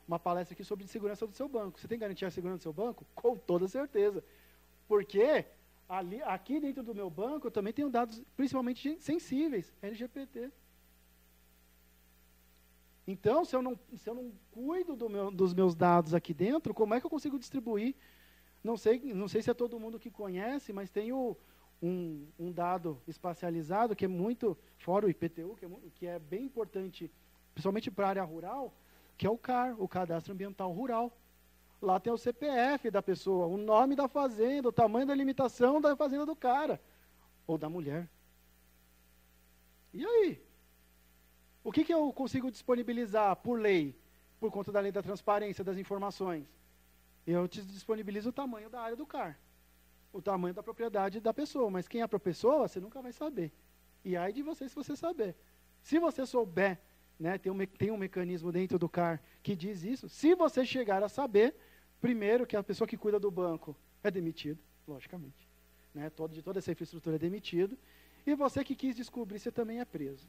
uma palestra aqui sobre segurança do seu banco. Você tem garantia a segurança do seu banco? Com toda certeza. Porque aqui dentro do meu banco, eu também tenho dados principalmente sensíveis, LGPD. Então, se eu não cuido dos meus dados aqui dentro, como é que eu consigo distribuir? Não sei se é todo mundo que conhece, mas tem um dado espacializado que é muito, fora o IPTU, que é bem importante, principalmente para a área rural, que é o CAR, o Cadastro Ambiental Rural. Lá tem o CPF da pessoa, o nome da fazenda, o tamanho da limitação da fazenda do cara, ou da mulher. E aí? O que eu consigo disponibilizar por lei, por conta da lei da transparência das informações? Eu te disponibilizo o tamanho da área do CAR, o tamanho da propriedade da pessoa, mas quem é a pessoa, você nunca vai saber. E aí de você se você saber. Se você souber, né, tem um mecanismo dentro do CAR que diz isso, se você chegar a saber, primeiro que a pessoa que cuida do banco é demitida, logicamente. Né, de toda essa infraestrutura é demitido, e você que quis descobrir, você também é preso.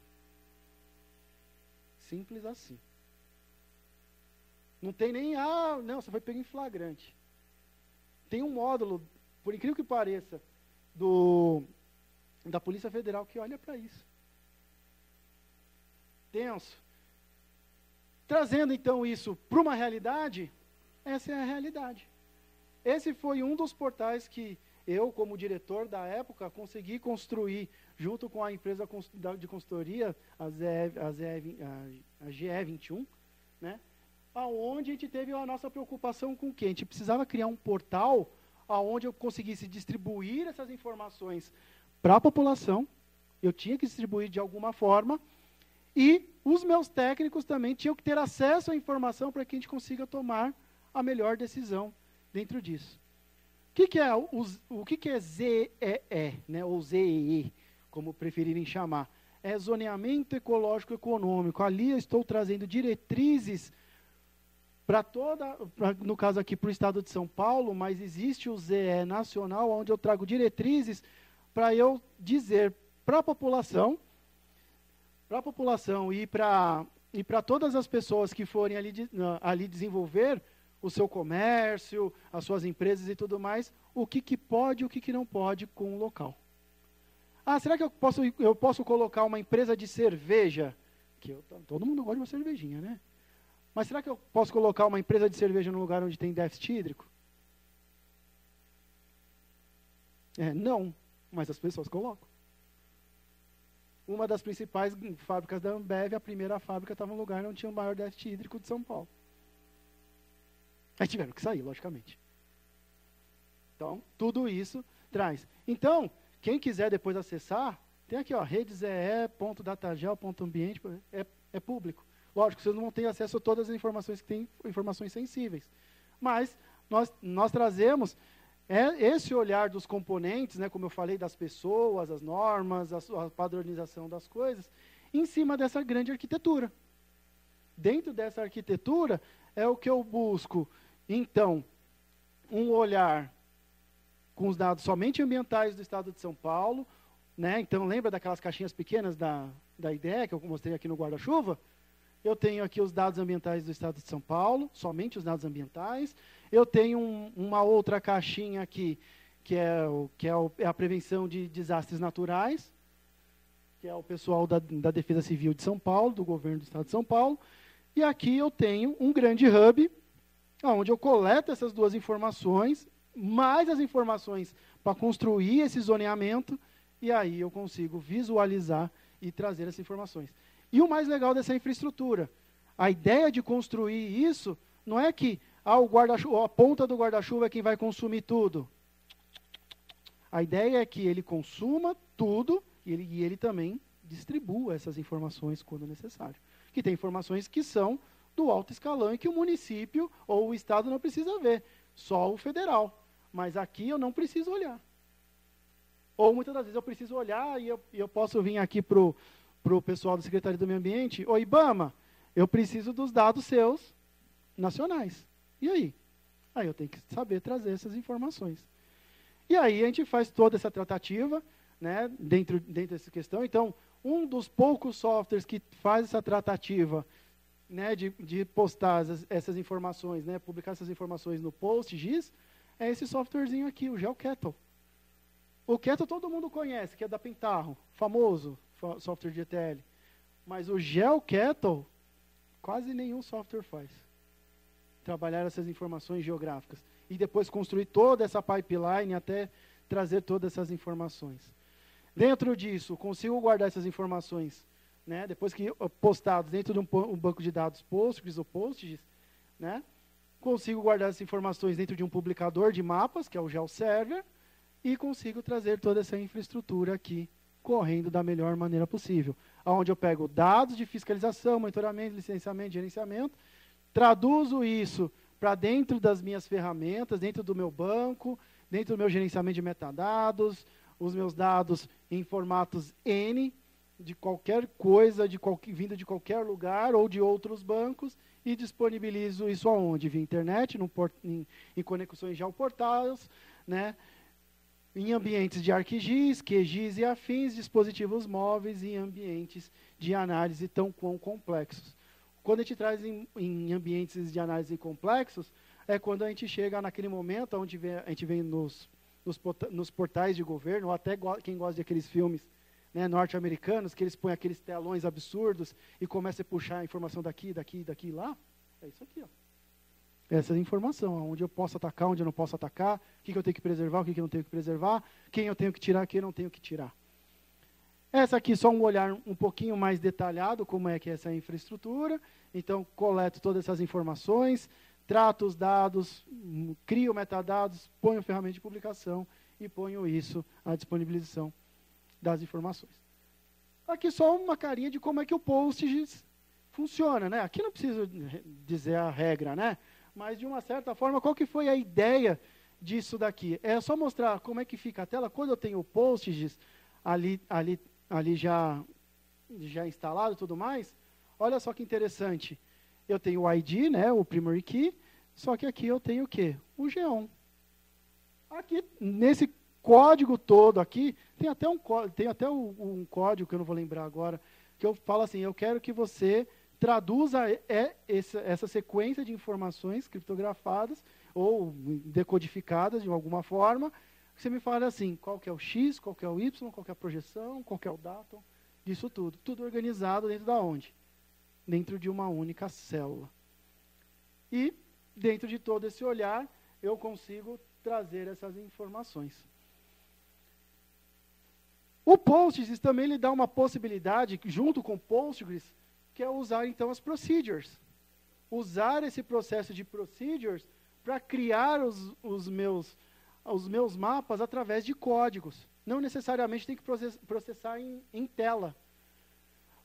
Simples assim. Não tem nem, não, você foi pego em flagrante. Tem um módulo, por incrível que pareça, da Polícia Federal que olha para isso. Tenso. Trazendo, então, isso para uma realidade, essa é a realidade. Esse foi um dos portais que eu, como diretor da época, consegui construir, junto com a empresa de consultoria, a GE21, né? Onde a gente teve a nossa preocupação com o quê? A gente precisava criar um portal onde eu conseguisse distribuir essas informações para a população, eu tinha que distribuir de alguma forma, e os meus técnicos também tinham que ter acesso à informação para que a gente consiga tomar a melhor decisão dentro disso. O que é ZEE, né, ou ZEE, como preferirem chamar? É zoneamento ecológico econômico. Ali eu estou trazendo diretrizes no caso aqui para o estado de São Paulo, mas existe o ZE nacional, onde eu trago diretrizes para eu dizer para a população e para todas as pessoas que forem ali desenvolver o seu comércio, as suas empresas e tudo mais, o que pode e o que não pode com o local. Será que eu posso colocar uma empresa de cerveja? Todo mundo gosta de uma cervejinha, né? Mas será que eu posso colocar uma empresa de cerveja num lugar onde tem déficit hídrico? Não, mas as pessoas colocam. Uma das principais fábricas da Ambev, a primeira fábrica, estava num lugar onde tinha o maior déficit hídrico de São Paulo. Aí tiveram que sair, logicamente. Então, tudo isso traz. Então, quem quiser depois acessar, tem aqui, redeze.datagel.ambiente, é público. Lógico, vocês não vão ter acesso a todas as informações que têm informações sensíveis. Mas nós trazemos esse olhar dos componentes, né, como eu falei, das pessoas, as normas, a padronização das coisas, em cima dessa grande arquitetura. Dentro dessa arquitetura é o que eu busco, então, um olhar com os dados somente ambientais do estado de São Paulo, né? Então, lembra daquelas caixinhas pequenas da IDE que eu mostrei aqui no guarda-chuva? Eu tenho aqui os dados ambientais do estado de São Paulo, somente os dados ambientais. Eu tenho uma outra caixinha aqui, que é a prevenção de desastres naturais, que é o pessoal da Defesa Civil de São Paulo, do governo do estado de São Paulo. E aqui eu tenho um grande hub, onde eu coleto essas duas informações, mais as informações para construir esse zoneamento, e aí eu consigo visualizar e trazer essas informações. E o mais legal dessa infraestrutura, a ideia de construir isso, não é que a ponta do guarda-chuva é quem vai consumir tudo. A ideia é que ele consuma tudo e ele também distribua essas informações quando necessário. Que tem informações que são do alto escalão e que o município ou o estado não precisa ver, só o federal. Mas aqui eu não preciso olhar. Ou muitas das vezes eu preciso olhar e eu posso vir aqui para o pessoal da Secretaria do Meio Ambiente, ô IBAMA, eu preciso dos dados seus nacionais. E aí? Aí eu tenho que saber trazer essas informações. E aí a gente faz toda essa tratativa, né, dentro dessa questão. Então, um dos poucos softwares que faz essa tratativa, né, de postar essas informações, né, publicar essas informações no PostGIS, é esse softwarezinho aqui, o GeoCattle. O Cattle todo mundo conhece, que é da Pentaho, famoso software de ETL. Mas o GeoCattle, quase nenhum software faz. Trabalhar essas informações geográficas. E depois construir toda essa pipeline até trazer todas essas informações. Dentro disso, consigo guardar essas informações, né, depois que postados dentro de um banco de dados Postgres ou PostGIS, né, consigo guardar essas informações dentro de um publicador de mapas, que é o GeoServer, e consigo trazer toda essa infraestrutura aqui, correndo da melhor maneira possível. Onde eu pego dados de fiscalização, monitoramento, licenciamento, gerenciamento, traduzo isso para dentro das minhas ferramentas, dentro do meu banco, dentro do meu gerenciamento de metadados, os meus dados em formatos N, de qualquer coisa, vindo de qualquer lugar ou de outros bancos, e disponibilizo isso aonde? Via internet, em conexões geoportais, né? Em ambientes de ArcGIS, QGIS e afins, dispositivos móveis e em ambientes de análise tão complexos. Quando a gente traz em ambientes de análise complexos, é quando a gente chega naquele momento onde a gente vem nos portais de governo, ou até quem gosta de aqueles filmes, né, norte-americanos, que eles põem aqueles telões absurdos e começam a puxar a informação daqui, lá. É isso aqui, ó. Essa informação, onde eu posso atacar, onde eu não posso atacar, o que eu tenho que preservar, o que eu não tenho que preservar, quem eu tenho que tirar, quem eu não tenho que tirar. Essa aqui só um olhar um pouquinho mais detalhado, como é que é essa infraestrutura. Então, coleto todas essas informações, trato os dados, crio metadados, ponho ferramenta de publicação e ponho isso à disponibilização das informações. Aqui só uma carinha de como é que o PostGIS funciona, né? Aqui não preciso dizer a regra, né? Mas, de uma certa forma, qual que foi a ideia disso daqui? É só mostrar como é que fica a tela. Quando eu tenho o PostGIS ali já instalado e tudo mais, olha só que interessante. Eu tenho o ID, né, o Primary Key, só que aqui eu tenho o quê? O GEON. Aqui, nesse código todo aqui, tem até um código, que eu não vou lembrar agora, que eu falo assim, eu quero que você traduza essa sequência de informações criptografadas ou decodificadas de alguma forma. Você me fala assim, qual que é o X, qual que é o Y, qual que é a projeção, qual que é o datum, disso tudo. Tudo organizado dentro da onde? Dentro de uma única célula. E, dentro de todo esse olhar, eu consigo trazer essas informações. O PostGIS também lhe dá uma possibilidade, junto com o Postgres, que é usar, então, as procedures. Usar esse processo de procedures para criar os meus mapas através de códigos. Não necessariamente tem que processar em tela.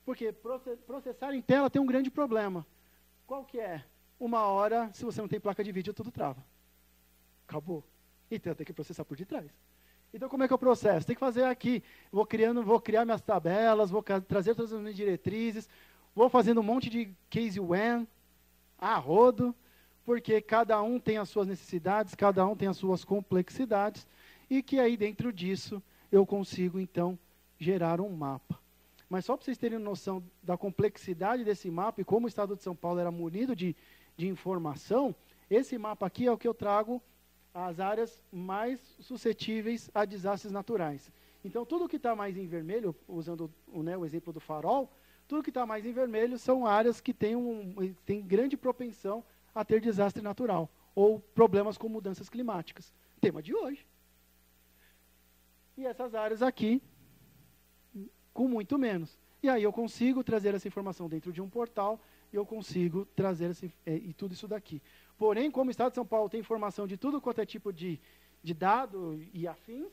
Porque processar em tela tem um grande problema. Qual que é? Uma hora, se você não tem placa de vídeo, tudo trava. Acabou. Então, tem que processar por detrás. Então, como é que eu processo? Tem que fazer aqui. Vou criar minhas tabelas, vou trazer todas as minhas diretrizes, vou fazendo um monte de case when, a rodo, porque cada um tem as suas necessidades, cada um tem as suas complexidades, e que aí dentro disso eu consigo, então, gerar um mapa. Mas só para vocês terem noção da complexidade desse mapa e como o Estado de São Paulo era munido de informação, esse mapa aqui é o que eu trago as áreas mais suscetíveis a desastres naturais. Então, tudo que está mais em vermelho, usando o exemplo do farol, tudo que está mais em vermelho são áreas que têm grande propensão a ter desastre natural, ou problemas com mudanças climáticas. Tema de hoje. E essas áreas aqui, com muito menos. E aí eu consigo trazer essa informação dentro de um portal, e eu consigo trazer e tudo isso daqui. Porém, como o Estado de São Paulo tem informação de tudo quanto é tipo de dado e afins,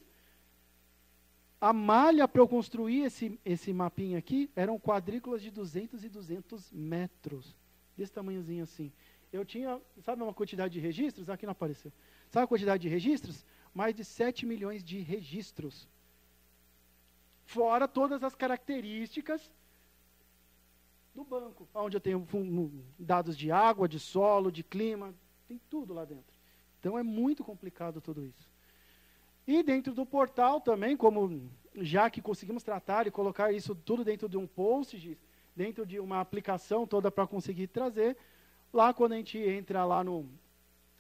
a malha para eu construir esse mapinha aqui eram quadrículas de 200 e 200 metros. Desse tamanhozinho assim. eu tinha, sabe uma quantidade de registros? Aqui não apareceu. Sabe a quantidade de registros? Mais de 7 milhões de registros. Fora todas as características do banco, onde eu tenho dados de água, de solo, de clima, tem tudo lá dentro. Então é muito complicado tudo isso. E dentro do portal também, como já que conseguimos tratar e colocar isso tudo dentro de um post, dentro de uma aplicação toda para conseguir trazer, lá quando a gente entra lá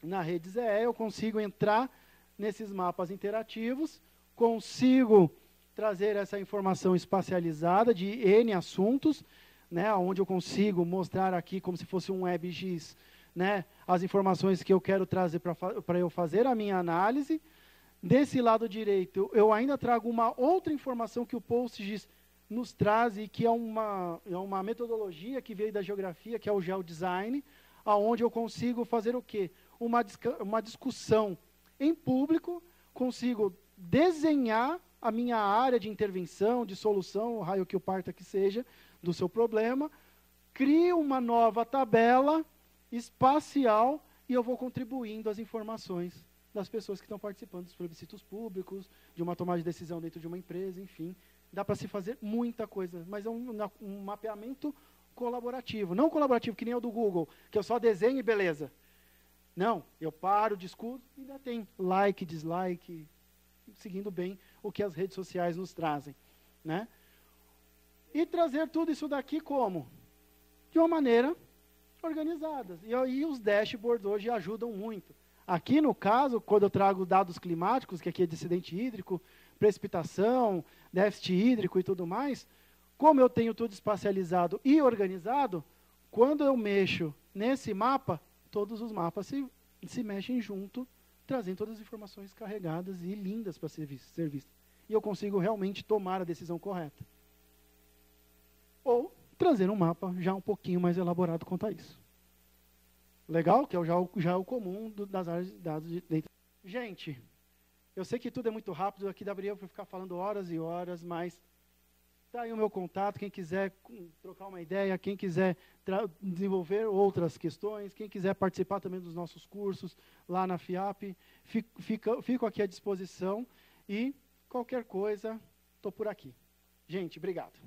na rede ZE, eu consigo entrar nesses mapas interativos, consigo trazer essa informação espacializada de N assuntos, né, onde eu consigo mostrar aqui como se fosse um WebGIS, né, as informações que eu quero trazer para eu fazer a minha análise. Desse lado direito, eu ainda trago uma outra informação que o PostGIS nos traz e que é uma metodologia que veio da geografia, que é o GeoDesign, aonde eu consigo fazer o quê? Uma discussão em público, consigo desenhar a minha área de intervenção, de solução, o raio que o parta que seja, do seu problema, crio uma nova tabela espacial e eu vou contribuindo as informações das pessoas que estão participando dos plebiscitos públicos, de uma tomada de decisão dentro de uma empresa, enfim. Dá para se fazer muita coisa, mas é um mapeamento colaborativo. Não colaborativo, que nem o do Google, que eu só desenho e beleza. Não, eu paro, discuto, e ainda tem like, dislike, seguindo bem o que as redes sociais nos trazem, né? E trazer tudo isso daqui como? De uma maneira organizada. E aí os dashboards hoje ajudam muito. Aqui, no caso, quando eu trago dados climáticos, que aqui é descendente hídrico, precipitação, déficit hídrico e tudo mais, como eu tenho tudo espacializado e organizado, quando eu mexo nesse mapa, todos os mapas se mexem junto, trazendo todas as informações carregadas e lindas para ser vistas. E eu consigo realmente tomar a decisão correta. Ou trazer um mapa já um pouquinho mais elaborado quanto a isso. Legal? Que é já o comum das áreas de dados dentro. Gente, eu sei que tudo é muito rápido, aqui daria para ficar falando horas e horas, mas está aí o meu contato, quem quiser trocar uma ideia, quem quiser desenvolver outras questões, quem quiser participar também dos nossos cursos lá na FIAP, fico aqui à disposição e qualquer coisa, estou por aqui. Gente, obrigado.